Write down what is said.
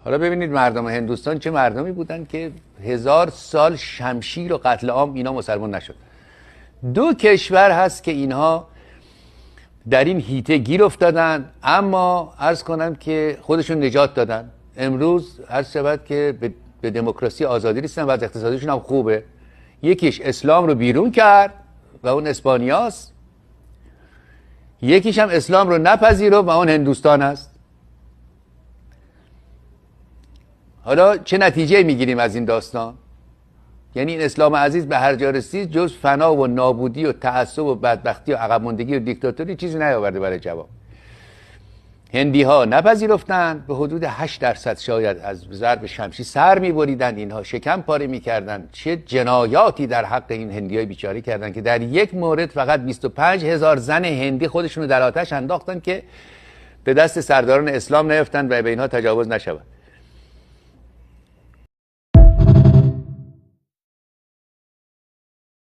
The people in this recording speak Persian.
حالا ببینید مردم هندوستان چه مردمی بودن که 1000 سال شمشیر و قتل عام اینا مسلمان نشد. 2 کشور هست که اینها در این هیته گیر افتادن، اما عرض کنم که خودشون نجات دادن. امروز عرض شود که به دموکراسی آزادی رسیدن و از اقتصادشون هم خوبه. یکیش اسلام رو بیرون کرد و اون اسپانیاست، یکیش هم اسلام رو نپذیره و اون هندوستان است. حالا چه نتیجه میگیریم از این داستان؟ یعنی این اسلام عزیز به هر جا رسید جز فنا و نابودی و تعصب و بدبختی و عقب ماندگی و دیکتاتوری چیزی نیاورده برای جواب. هندی ها نپذیرفتند، به حدود 8% شاید از ضرب شمشیر سر میبریدن، اینها شکم پاره میکردن. چه جنایاتی در حق این هندی های بیچاره کردن که در یک مورد فقط 25,000 زن هندی خودشونو در آتش انداختن که به دست سرداران اسلام نیفتن و به اینها تجاوز نشود.